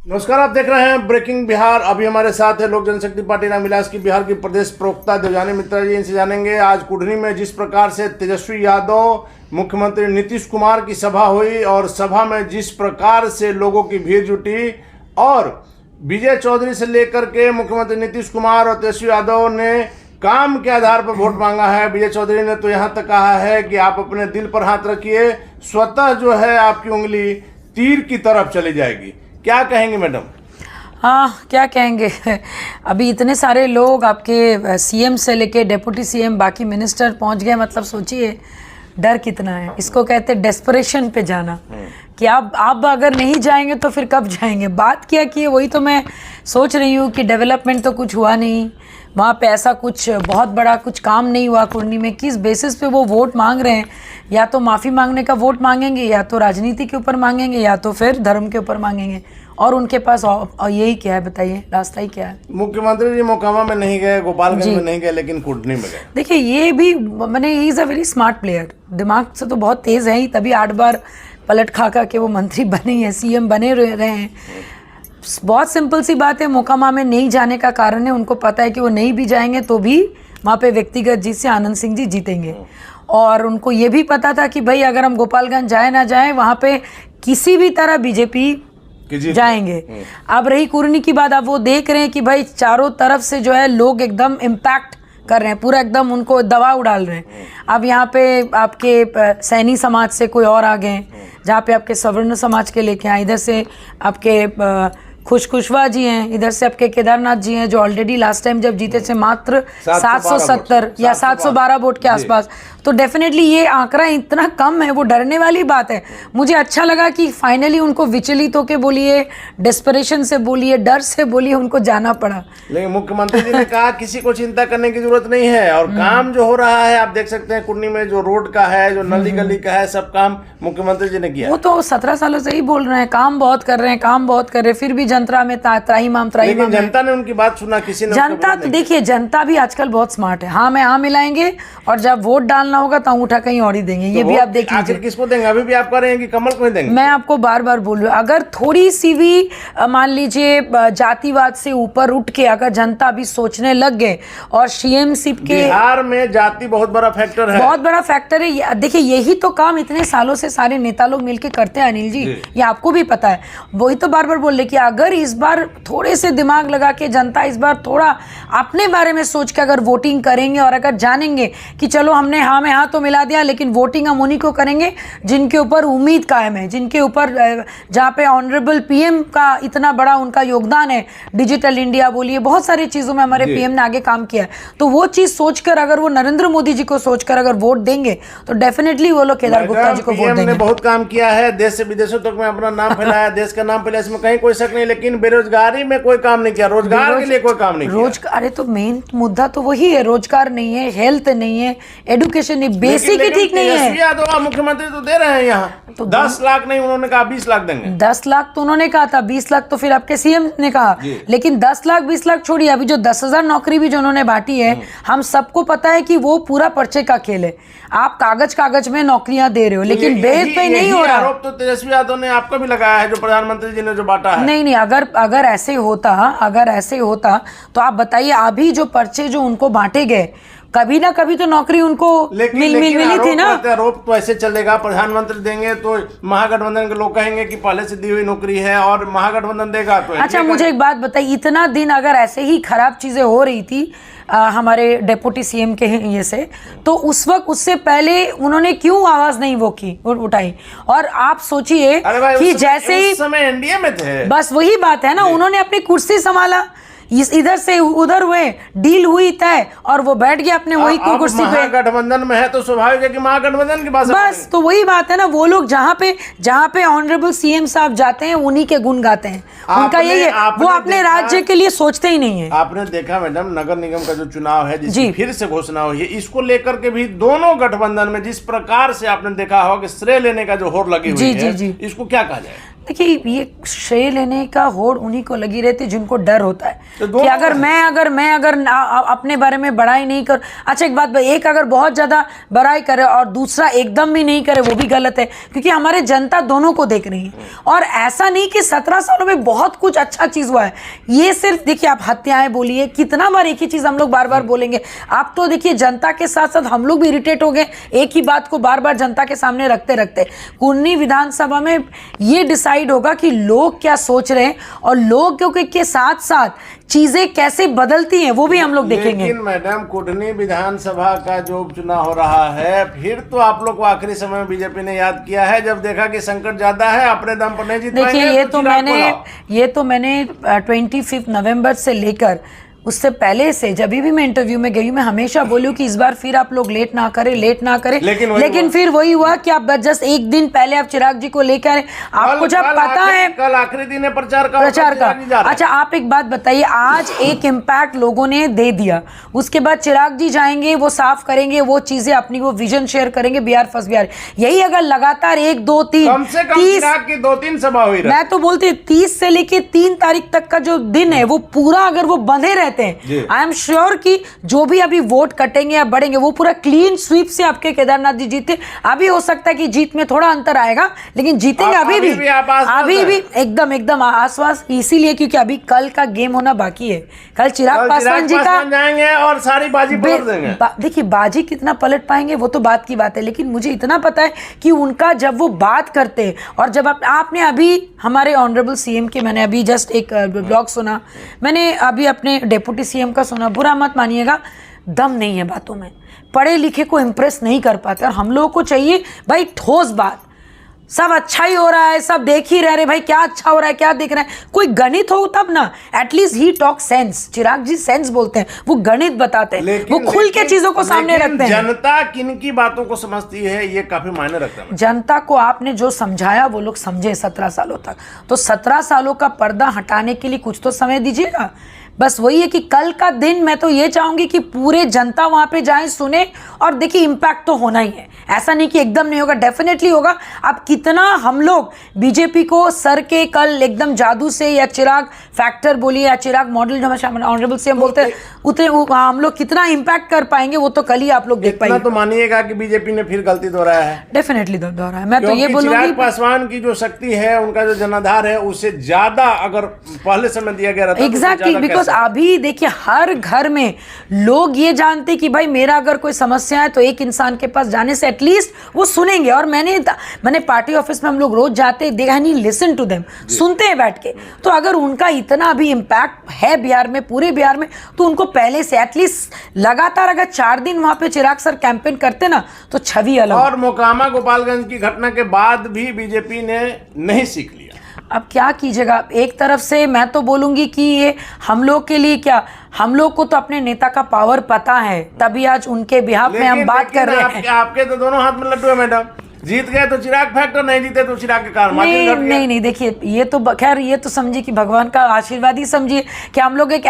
नमस्कार, आप देख रहे हैं ब्रेकिंग बिहार। अभी हमारे साथ है लोक जनशक्ति पार्टी रामविलास की बिहार की प्रदेश प्रवक्ता देवजानी मित्रा जी। इनसे जानेंगे आज कुढ़नी में जिस प्रकार से तेजस्वी यादव, मुख्यमंत्री नीतीश कुमार की सभा हुई और सभा में जिस प्रकार से लोगों की भीड़ जुटी और विजय चौधरी से लेकर के मुख्यमंत्री नीतीश कुमार और तेजस्वी यादव ने काम के आधार पर वोट मांगा है। विजय चौधरी ने तो यहाँ तक कहा है कि आप अपने दिल पर हाथ रखिए, स्वतः जो है आपकी उंगली तीर की तरफ चली जाएगी। क्या कहेंगे मैडम? हाँ, क्या कहेंगे। अभी इतने सारे लोग आपके सीएम से लेके डिप्टी सीएम बाकी मिनिस्टर पहुंच गए, मतलब सोचिए डर कितना है। इसको कहते हैं डेस्परेशन पे जाना कि आप अगर नहीं जाएंगे तो फिर कब जाएंगे। बात क्या की है, वही तो मैं सोच रही हूँ कि डेवलपमेंट तो कुछ हुआ नहीं वहाँ पे, ऐसा कुछ बहुत बड़ा कुछ काम नहीं हुआ कुढ़नी में। किस बेसिस पे वो वोट मांग रहे हैं? या तो माफ़ी मांगने का वोट मांगेंगे, या तो राजनीति के ऊपर मांगेंगे, या तो फिर धर्म के ऊपर मांगेंगे। और उनके पास यही क्या है, बताइए, रास्ता ही क्या है? मुख्यमंत्री जी मोकामा में नहीं गए, गोपालगंज में नहीं गए, लेकिन कुढ़नी में गए। देखिए, ये भी मैंने, he is a very smart player, दिमाग से तो बहुत तेज़ है ही, तभी 8 बार पलट खा के वो मंत्री बने हैं, सीएम बने रहे हैं। बहुत सिंपल सी बात है, मोकामा में नहीं जाने का कारण है उनको पता है कि वो नहीं भी जाएंगे तो भी वहाँ पे व्यक्तिगत जीत से आनंद सिंह जी जीतेंगे। और उनको ये भी पता था कि भाई अगर हम गोपालगंज जाए ना जाए, वहाँ पे किसी भी तरह बीजेपी जाएंगे। अब रही कुढ़नी की बात, अब वो देख रहे हैं कि भाई चारों तरफ से जो है लोग एकदम इम्पैक्ट कर रहे हैं, पूरा एकदम उनको दवा उड़ाल रहे हैं। अब यहाँ पे आपके सैनी समाज से कोई और आ गए, जहाँ पे आपके सवर्ण समाज के लेके आए, इधर से आपके खुशवा जी हैं, इधर से आपके केदारनाथ जी हैं जो ऑलरेडी लास्ट टाइम जब जीते थे मात्र 770 या 712 वोट के आसपास। तो डेफिनेटली ये आंकड़ा इतना कम है, वो डरने वाली बात है। मुझे अच्छा लगा कि फाइनली उनको विचलित होकर बोलिए, डेस्परेशन से बोलिए, डर से बोलिए, उनको जाना पड़ा। लेकिन मुख्यमंत्री जी ने कहा किसी को चिंता करने की जरूरत नहीं है और काम जो हो रहा है आप देख सकते हैं कुढ़नी में, जो रोड का है, जो नली गली का है, सब काम मुख्यमंत्री जी ने किया। वो तो 17 सालों से ही बोल रहे हैं काम बहुत कर रहे हैं, काम बहुत कर रहे हैं, फिर भी जनता में त्राहीमाम जनता ने उनकी बात सुना, किसी ने जनता तो देखिए, जनता भी आजकल बहुत स्मार्ट है। हाँ में हाँ मिलाएंगे और जब वोट डालना होगा तो अंगूठा कहीं और ही देंगे। ये भी आप देख लीजिए। किसको देंगे? अभी भी आप कह रहे हैं कि कमल को ही देंगे। मैं आपको बार बार बोल रही हूँ, अगर थोड़ी सी भी मान लीजिए जातिवाद से ऊपर उठ के अगर जनता भी सोचने लग गए और सीएमशिप के, बिहार में जाति बहुत बड़ा फैक्टर है, बहुत बड़ा फैक्टर है। देखिए, यही तो काम इतने सालों से सारे नेता लोग मिलकर करते हैं अनिल जी, ये आपको भी पता है। वही तो बार बार बोल रहे कि अगर इस बार थोड़े से दिमाग लगा के जनता इस बार थोड़ा अपने बारे में सोच के अगर वोटिंग करेंगे और अगर जानेंगे कि चलो हमने हाँ में हाँ तो मिला दिया, लेकिन वोटिंग हम उन्हीं को करेंगे जिनके ऊपर उम्मीद कायम है, जिनके ऊपर जहाँ पे ऑनरेबल पीएम का इतना बड़ा उनका योगदान है, डिजिटल इंडिया बोलिए, बहुत सारी चीज़ों में हमारे पीएम ने आगे काम किया है। तो वो चीज़ सोचकर अगर वो नरेंद्र मोदी जी को सोचकर अगर वोट देंगे तो डेफिनेटली वो लोग केदार गुप्ता जी को वोट देंगे। बहुत काम किया है, देश से विदेशों तक में अपना नाम फैलाया, देश का नाम फैलाया, इसमें कहीं कोई शक नहीं। लेकिन बेरोजगारी में कोई काम नहीं किया, रोजगार के लिए कोई काम नहीं किया। अरे तो मेन मुद्दा तो वही है, रोजगार नहीं है, हेल्थ नहीं है, एजुकेशन नहीं, बेसिक ही ठीक नहीं है। यादव मुख्यमंत्री तो दे रहे हैं यहाँ तो 10 लाख नहीं, उन्होंने कहा 20 लाख देंगे। 10 लाख तो उन्होंने कहा था, 20 लाख तो फिर आपके सीएम ने कहा। लेकिन 10 लाख 20 लाख छोड़िए, अभी जो 10,000 नौकरी भी जो उन्होंने बांटी है, हम सबको पता है कि वो पूरा पर्चे का खेल है। आप कागज में नौकरियां दे रहे हो, लेकिन बेस पे नहीं हो रहा। आरोप तो तेजस्वी यादव ने आपका भी लगाया है, जो प्रधानमंत्री जी ने जो बांटा है। नहीं, अगर ऐसे होता तो आप बताइए, अभी जो पर्चे जो उनको बांटे गए, कभी ना कभी तो नौकरी उनको मिली थी ना। आरोप तो ऐसे चलेगा, प्रधानमंत्री देंगे तो महागठबंधन के लोग कहेंगे कि पहले से दी हुई नौकरी है और महागठबंधन देगा तो। अच्छा, मुझे एक बात बताइए, इतना दिन अगर ऐसे ही खराब चीजें हो रही थी हमारे डिप्टी सीएम के ये से, तो उस वक्त उससे पहले उन्होंने क्यों आवाज नहीं वो की उठाई? और आप सोचिए कि जैसे ही समय एनडीए में थे, बस वही बात है ना, उन्होंने अपनी कुर्सी संभाला, इधर से उधर हुए, डील हुई तय और वो बैठ गया अपने वही कुर्सी पे। महागठबंधन में है तो स्वाभाविक है कि महागठबंधन की बात। बस तो वही बात है ना, वो लोग जहाँ पे ऑनरेबल सीएम साहब जाते हैं उन्हीं के गुण गाते हैं। उनका यही है, वो अपने राज्य के लिए सोचते ही नहीं है। आपने देखा मैडम, नगर निगम का जो चुनाव है, जिसकी फिर से घोषणा हुई है, इसको लेकर के भी दोनों गठबंधन में जिस प्रकार से आपने देखा होगा कि श्रेय लेने का जो होड़ लगी हुई है, इसको क्या कहा जाए? देखिए ये श्रेय लेने का होड़ उन्हीं को लगी रहती जिनको डर होता है तो कि अगर मैं अपने बारे में बड़ाई नहीं कर। अच्छा एक बात, एक अगर बहुत ज्यादा बड़ाई करे और दूसरा एकदम भी नहीं करे वो भी गलत है, क्योंकि हमारे जनता दोनों को देख रही है। और ऐसा नहीं कि 17 सालों में बहुत कुछ अच्छा चीज हुआ है। ये सिर्फ देखिए, आप हत्याएं बोलिए, कितना बार एक ही चीज हम लोग बार बार बोलेंगे। आप तो देखिए जनता के साथ साथ हम लोग भी इरिटेट हो गए एक ही बात को बार बार जनता के सामने रखते रखते। कुर्नी विधानसभा में ये डिसाइड होगा कि लोग क्या सोच रहे हैं और लोगों के साथ साथ चीजें कैसे बदलती हैं वो भी हम लोग देखेंगे। लेकिन मैडम, कुटनी विधानसभा का जो उपचुनाव हो रहा है, फिर तो आप लोग को आखिरी समय में बीजेपी ने याद किया है, जब देखा कि संकट ज्यादा है, अपने दम पर नहीं जीत पाएंगे। देखिए ये तो मैंने 25 नवंबर से लेकर उससे पहले से जब भी मैं इंटरव्यू में गई मैं हमेशा बोलूं कि इस बार फिर आप लोग लेट ना करें। लेकिन फिर वही हुआ कि आप जस्ट एक दिन पहले आप चिराग जी को लेकर आए। आपको जब पता है कल आखिरी दिन है प्रचार का। अच्छा आप एक बात बताइए, आज एक इम्पैक्ट लोगों ने दे दिया, उसके बाद चिराग जी जाएंगे, वो साफ करेंगे वो चीजें, अपनी वो विजन शेयर करेंगे बिहार फर्स्ट बिहार। यही अगर लगातार 1 2 3 कम से कम चिराग की 2-3 सभा हुई, मैं तो बोलती 30 से लेके 3 तारीख तक का जो दिन है वो पूरा अगर वो बंधे रहते हैं, आई एम श्योर कि जो भी अभी वोट कटेंगे या बढ़ेंगे वो पूरा क्लीन स्वीप से आपके केदारनाथ जी जीते। अभी हो सकता है कि जीत में थोड़ा अंतर आएगा, लेकिन जीतेंगे अभी भी एकदम आश्वास, इसीलिए क्योंकि अभी कल का गेम होना बाकी है। कल चिराग पासवान जी का जाएंगे और सारी बाजी पलट देंगे। देखिए बाजी कितना पलट पाएंगे वो तो बात की बात है, लेकिन मुझे इतना पता है कि उनका जब वो बात करते हैं और जब आपने अभी हमारे ऑनरेबल सीएम के, मैंने अभी जस्ट एक ब्लॉग सुना, मैंने अभी अपने डेप्यूटी सीएम का सुना, बुरा मत मानिएगा, दम नहीं है बातों में, पढ़े लिखे को इंप्रेस नहीं कर पाते। और हम लोगों को चाहिए भाई ठोस बात, सब अच्छा ही हो रहा है, सब देख ही रहे भाई क्या अच्छा हो रहा है, क्या देख रहे हैं, कोई गणित हो तब ना, at least he talk sense. Chirag ji sense बोलते हैं, वो गणित बताते हैं, वो खुल के चीजों को सामने रखते हैं। जनता किन की बातों को समझती है ये काफी मायने रखता है। जनता को आपने जो समझाया वो लोग समझे 17 सालों तक, तो 17 सालों का पर्दा हटाने के लिए कुछ तो समय दीजिएगा। बस वही है कि कल का दिन मैं तो ये चाहूंगी कि पूरे जनता वहां पे जाए, सुने, और देखिए इम्पैक्ट तो होना ही है, ऐसा नहीं कि एकदम नहीं होगा, डेफिनेटली होगा। अब कितना हम लोग बीजेपी को सर के कल एकदम जादू से, या चिराग फैक्टर बोलिए या चिराग मॉडल जो हमारे ऑनरेबल सीएम बोलते हैं, उतने हम लोग कितना इम्पैक्ट कर पाएंगे वो तो कल ही आप लोग देख पाएंगे। तो मानिएगा कि बीजेपी ने फिर गलती दोहराया है, डेफिनेटली दोहराया है। मैं तो ये बोलूंगी चिराग पासवान की जो शक्ति है, उनका जो जनाधार है, उससे ज्यादा अगर पहले समय दिया गया रहता, एग्जैक्टली, बिकॉज अभी देखिए हर घर में लोग ये जानते कि भाई मेरा अगर कोई समस्या है तो एक इंसान के पास जाने से एटलीस्ट वो सुनेंगे। और मैंने पार्टी ऑफिस में हम लोग रोज जाते, they can listen to them, सुनते हैं बैठ के। तो अगर उनका इतना अभी इम्पैक्ट है बिहार में, पूरे बिहार में, तो उनको पहले से एटलीस्ट लगातार अगर 4 दिन वहां पे चिराग सर कैंपेन करते ना तो छवि अलग। और मोकामा गोपालगंज की घटना के बाद भी बीजेपी ने नहीं सीख लिया। अब क्या कीजिएगा, एक तरफ से मैं तो बोलूंगी कि ये हम लोग के लिए क्या, हम लोग को तो अपने नेता का पावर पता है, तभी आज उनके बिहाफ में हम बात कर रहे हैं। आपके तो दोनों हाथ में लड्डू है मैडम, जीत गए तो चिराग फैक्टर, नहीं जीते तो चिराग के कारण नहीं देखिए ये तो खैर ये तो समझिए कि भगवान का आशीर्वाद ही समझिए कि हम लोग एक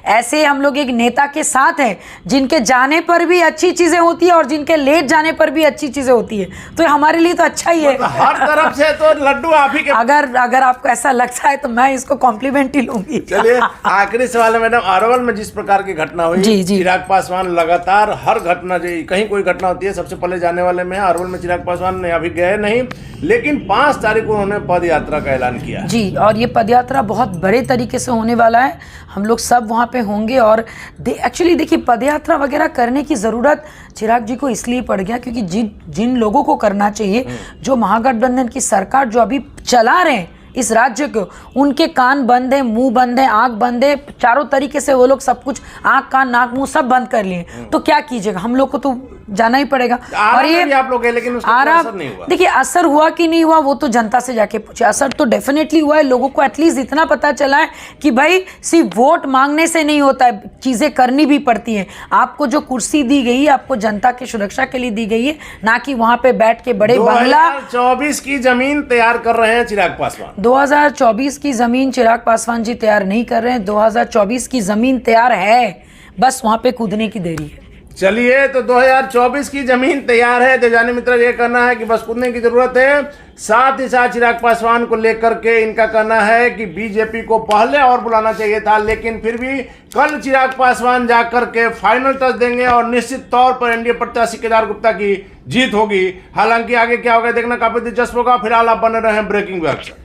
ऐसे हम लोग एक नेता के साथ हैं जिनके जाने पर भी अच्छी चीजें होती है और जिनके लेट जाने पर भी अच्छी चीजें होती है, तो हमारे लिए तो अच्छा ही है। हर तरफ से तो लड्डू आप ही के। अगर आपको ऐसा लगता है तो मैं इसको कॉम्प्लीमेंट ही लूंगी। चलिए आखिरी सवाल है मैडम, अरवल में जिस प्रकार की घटना हुई, चिराग पासवान लगातार हर घटना, कहीं कोई घटना होती है सबसे पहले जाने वाले में, अरवल में चिराग पासवान ने अभी गए नहीं, लेकिन 5 तारीख को उन्होंने पद यात्रा का ऐलान किया जी। और ये पद यात्रा बहुत बड़े तरीके से होने वाला है, हम लोग सब वहाँ पे होंगे। और एक्चुअली देखिए पद यात्रा वगैरह करने की ज़रूरत चिराग जी को इसलिए पड़ गया क्योंकि जिन लोगों को करना चाहिए, जो महागठबंधन की सरकार जो अभी चला रहे हैं इस राज्य को, उनके कान बंद है, मुंह बंद है, आंख बंद है, चारों तरीके से वो लोग सब कुछ, आंख कान नाक मुंह सब बंद कर लिए। तो क्या कीजिएगा, हम लोग को तो जाना ही पड़ेगा। और ये आप लोग, लेकिन असर नहीं हुआ। देखिए असर हुआ कि नहीं हुआ वो तो जनता से जाके पूछे, असर तो डेफिनेटली हुआ है। लोगों को एटलीस्ट इतना पता चला है कि भाई सिर्फ वोट मांगने से नहीं होता है, चीजें करनी भी पड़ती हैं। आपको जो कुर्सी दी गई है, आपको जनता की सुरक्षा के लिए दी गई है, ना कि वहां पे बैठ के बड़े बंगला। 2024 की जमीन तैयार कर रहे हैं चिराग पासवान। 2024 की जमीन चिराग पासवान जी तैयार नहीं कर रहे हैं, 2024 की जमीन तैयार है, बस वहां पे कूदने की देरी है। चलिए, तो 2024 की जमीन तैयार है। देवजानी मित्र, ये कहना है कि बस कूदने की जरूरत है। साथ ही साथ चिराग पासवान को लेकर के इनका कहना है कि बीजेपी को पहले और बुलाना चाहिए था, लेकिन फिर भी कल चिराग पासवान जाकर के फाइनल टच देंगे और निश्चित तौर पर एनडीए प्रत्याशी केदार गुप्ता की जीत होगी। हालांकि आगे क्या होगा देखना काफी दिलचस्प होगा। फिलहाल आप बने रहे ब्रेकिंग व्यू।